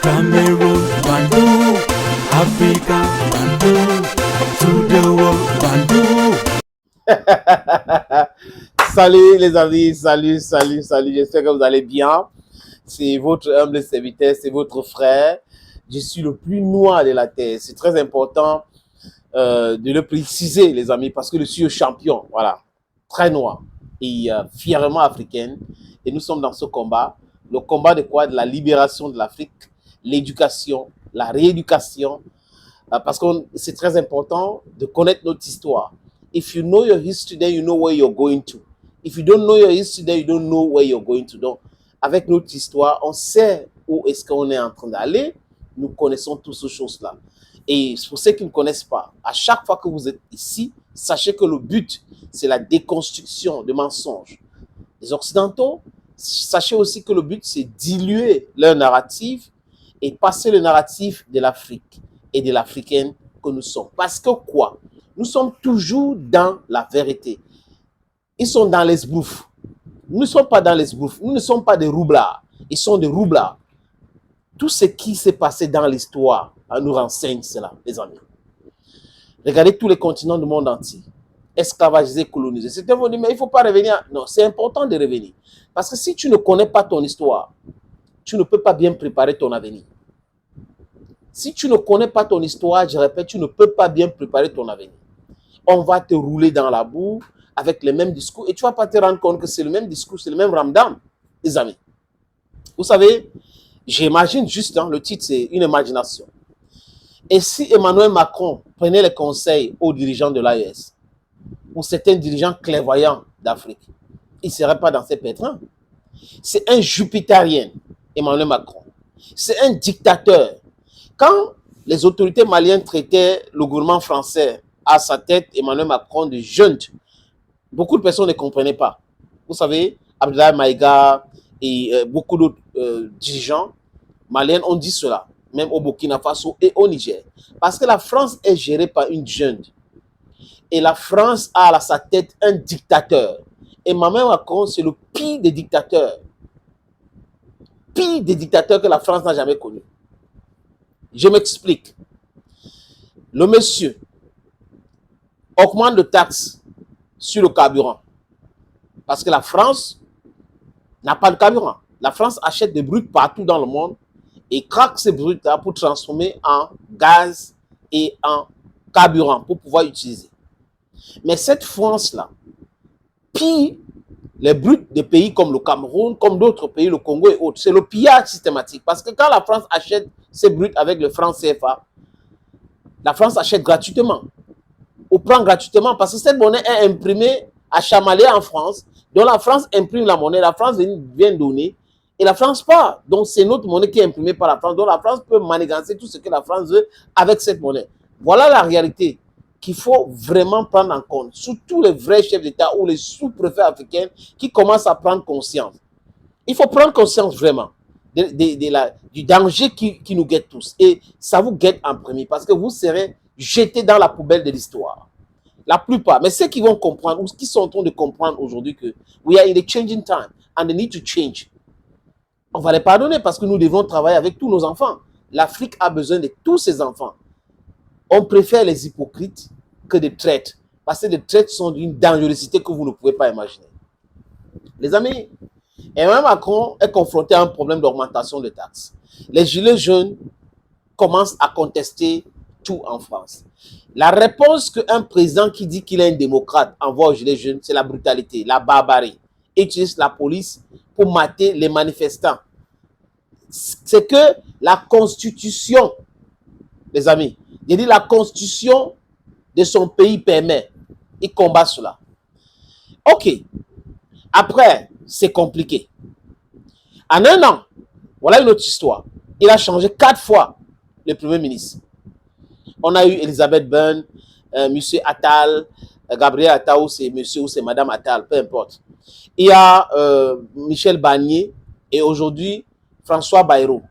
Cameroon, Bandung, Africa, Bandung, to the world, Bandung. Salut les amis, salut, j'espère que vous allez bien. C'est votre humble serviteur, c'est votre frère. Je suis le plus noir de la terre. C'est très important de le préciser, les amis, parce que je suis le champion, voilà, très noir et fièrement africain. Et nous sommes dans ce combat. Le combat de quoi? De la libération de l'Afrique, l'éducation, la rééducation, parce que c'est très important de connaître notre histoire. If you know your history, then you know where you're going to. If you don't know your history, then you don't know where you're going to. Donc, avec notre histoire, on sait où est-ce qu'on est en train d'aller. Nous connaissons toutes ces choses-là. Et pour ceux qui ne connaissent pas, à chaque fois que vous êtes ici, sachez que le but, c'est la déconstruction de mensonges des Occidentaux. Sachez aussi que le but, c'est diluer leur narratif et passer le narratif de l'Afrique et de l'Africaine que nous sommes. Parce que quoi? Nous sommes toujours dans la vérité. Ils sont dans l'esbrouf. Nous ne sommes pas dans l'esbrouf. Nous ne sommes pas des roublards. Ils sont des roublards. Tout ce qui s'est passé dans l'histoire nous renseigne cela, les amis. Regardez tous les continents du monde entier. Esclavagisés, colonisés. Certains vont dire, mais il ne faut pas revenir. Non, c'est important de revenir. Parce que si tu ne connais pas ton histoire, tu ne peux pas bien préparer ton avenir. Si tu ne connais pas ton histoire, je répète, tu ne peux pas bien préparer ton avenir. On va te rouler dans la boue avec les mêmes discours et tu ne vas pas te rendre compte que c'est le même discours, c'est le même ramdam, les amis. Vous savez, j'imagine juste, le titre c'est une imagination. Et si Emmanuel Macron prenait les conseils aux dirigeants de l'AES ou certains dirigeants clairvoyants d'Afrique, il ne serait pas dans ces pétrins. C'est un jupitérien, Emmanuel Macron. C'est un dictateur. Quand les autorités maliennes traitaient le gouvernement français à sa tête, Emmanuel Macron, de jeune, beaucoup de personnes ne comprenaient pas. Vous savez, Abdoulaye Maïga et beaucoup d'autres dirigeants maliens ont dit cela, même au Burkina Faso et au Niger. Parce que la France est gérée par une junte. Et la France a à sa tête un dictateur. Emmanuel Macron, c'est le pire des dictateurs. Pire des dictateurs que la France n'a jamais connu. Je m'explique. Le monsieur augmente de taxes sur le carburant. Parce que la France n'a pas de carburant. La France achète des brutes partout dans le monde et craque ces brutes-là pour transformer en gaz et en carburant pour pouvoir utiliser. Mais cette France-là pille les brutes de pays comme le Cameroun, comme d'autres pays, le Congo et autres. C'est le pillage systématique. Parce que quand la France achète ces brutes avec le franc CFA, la France achète gratuitement. Ou prend gratuitement parce que cette monnaie est imprimée à Chamalé en France. Donc la France imprime la monnaie, la France vient donner et la France part. Donc c'est notre monnaie qui est imprimée par la France. Donc la France peut manigancer tout ce que la France veut avec cette monnaie. Voilà la réalité qu'il faut vraiment prendre en compte. Surtout les vrais chefs d'État ou les sous-préfets africains qui commencent à prendre conscience. Il faut prendre conscience vraiment du danger qui nous guette tous. Et ça vous guette en premier parce que vous serez jetés dans la poubelle de l'histoire. La plupart. Mais ceux qui vont comprendre ou qui sont en train de comprendre aujourd'hui que we are in a changing time and they need to change. On va les pardonner parce que nous devons travailler avec tous nos enfants. L'Afrique a besoin de tous ses enfants. On préfère les hypocrites que des traîtres. Parce que les traîtres sont d'une dangerosité que vous ne pouvez pas imaginer. Les amis, Emmanuel Macron est confronté à un problème d'augmentation de taxes. Les gilets jaunes commencent à contester tout en France. La réponse qu'un président qui dit qu'il est un démocrate envoie aux gilets jaunes, c'est la brutalité, la barbarie. Il utilise la police pour mater les manifestants. C'est que la constitution, les amis, il dit la constitution de son pays permet. Il combat cela. Ok. Après, c'est compliqué. En un an, voilà une autre histoire. Il a changé 4 fois le Premier ministre. On a eu Elisabeth Borne, M. Attal, Gabriel Attal, ou c'est monsieur ou c'est madame Attal, peu importe. Il y a Michel Barnier et aujourd'hui François Bayrou.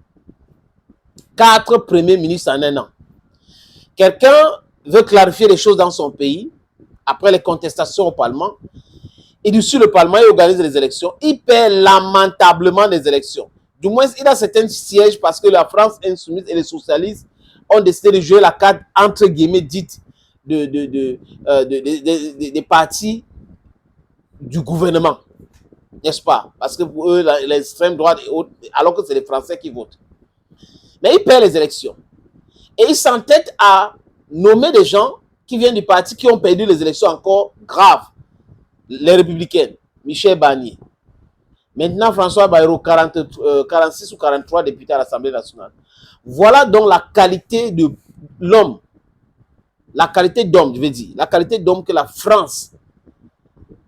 4 premiers ministres en un an. Quelqu'un veut clarifier les choses dans son pays, après les contestations au Parlement, il est sur le Parlement, il organise les élections, il perd lamentablement les élections. Du moins, il a certains sièges parce que la France insoumise et les socialistes ont décidé de jouer la carte, entre guillemets, dite des partis du gouvernement. N'est-ce pas? Parce que pour eux, l'extrême droite est haute, alors que c'est les Français qui votent. Mais il perd les élections. Et il s'entête à nommer des gens qui viennent du parti qui ont perdu les élections encore graves. Les Républicains, Michel Barnier. Maintenant, François Bayrou, 46 ou 43 députés à l'Assemblée nationale. Voilà donc la qualité de l'homme. La qualité d'homme, je veux dire. La qualité d'homme que la France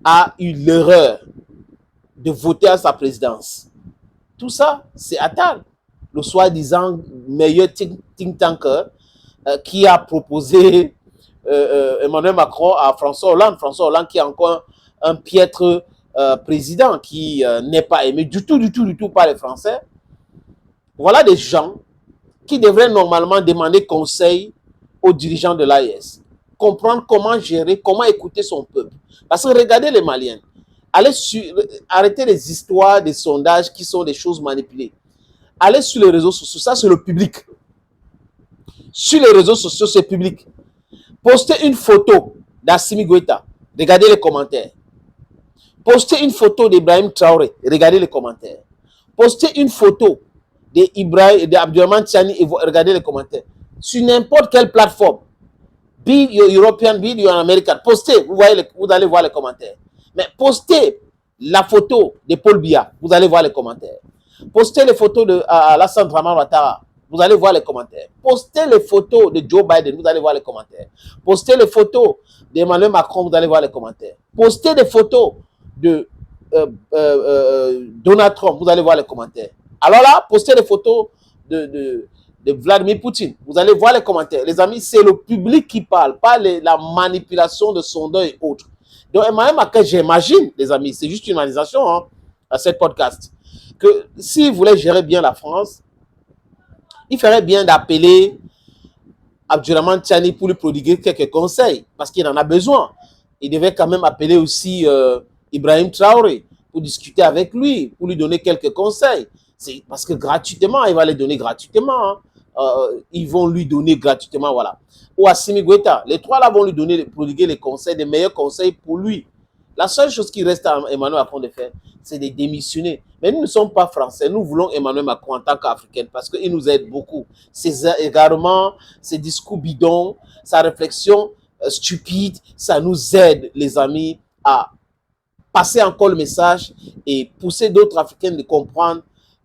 a eu l'erreur de voter à sa présidence. Tout ça, c'est Attal, le soi-disant meilleur think tanker qui a proposé Emmanuel Macron à François Hollande. François Hollande qui est encore un piètre président qui n'est pas aimé du tout par les Français. Voilà des gens qui devraient normalement demander conseil aux dirigeants de l'AES. Comprendre comment gérer, comment écouter son peuple. Parce que regardez les Maliens. Arrêtez les histoires, des sondages qui sont des choses manipulées. Allez sur les réseaux sociaux, ça c'est le public. Sur les réseaux sociaux, c'est public. Postez une photo d'Assimi Goïta, regardez les commentaires. Postez une photo d'Ibrahim Traoré, regardez les commentaires. Postez une photo d'Abdourahmane Tiani et regardez les commentaires. Sur n'importe quelle plateforme, be you European, be you American, postez, vous allez voir les commentaires. Mais postez la photo de Paul Biya, vous allez voir les commentaires. Postez les photos de Alassane Dramane Ouattara, vous allez voir les commentaires. Postez les photos de Joe Biden, vous allez voir les commentaires. Postez les photos d'Emmanuel Macron, vous allez voir les commentaires. Postez des photos de Donald Trump, vous allez voir les commentaires. Alors là, postez les photos de Vladimir Poutine, vous allez voir les commentaires. Les amis, c'est le public qui parle, pas la manipulation de sondeurs et autres. Donc, Emmanuel Macron, j'imagine, les amis, c'est juste une organisation à cette podcast, que s'il voulait gérer bien la France, il ferait bien d'appeler Abdourahmane Tiani pour lui prodiguer quelques conseils, parce qu'il en a besoin. Il devait quand même appeler aussi Ibrahim Traoré pour discuter avec lui, pour lui donner quelques conseils. C'est parce que gratuitement, il va les donner gratuitement. Ils vont lui donner gratuitement, voilà. Ou Assimi Goïta, les trois là vont lui donner, prodiguer les conseils, les meilleurs conseils pour lui. La seule chose qui reste à Emmanuel Macron de faire, c'est de démissionner. Mais nous ne sommes pas français, nous voulons Emmanuel Macron en tant qu'Africain parce qu'il nous aide beaucoup. Ses égarements, ses discours bidons, sa réflexion stupide, ça nous aide, les amis, à passer encore le message et pousser d'autres Africains de comprendre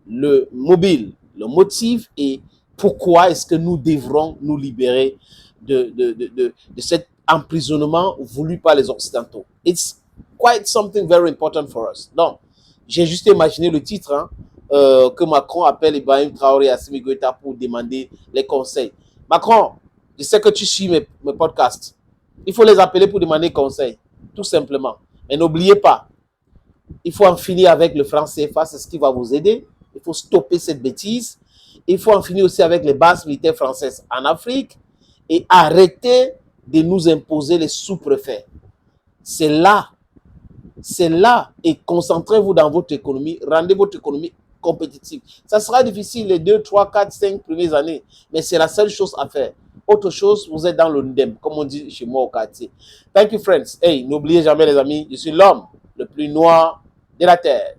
le mobile, le motif et pourquoi est-ce que nous devrons nous libérer de cet emprisonnement voulu par les Occidentaux. It's quite something very important for us. Donc, j'ai juste imaginé le titre que Macron appelle Ibrahim Traoré et Assimi Goïta pour demander les conseils. Macron, je sais que tu suis mes podcasts. Il faut les appeler pour demander conseil, tout simplement. Mais n'oubliez pas, il faut en finir avec le franc CFA, c'est ce qui va vous aider. Il faut stopper cette bêtise. Il faut en finir aussi avec les bases militaires françaises en Afrique et arrêter de nous imposer les sous-préfets. C'est là, et concentrez-vous dans votre économie, rendez votre économie compétitive. Ça sera difficile les 2, 3, 4, 5 premières années, mais c'est la seule chose à faire. Autre chose, vous êtes dans le ndem, comme on dit chez moi au quartier. Thank you, friends. Hey, n'oubliez jamais, les amis, je suis l'homme le plus noir de la terre.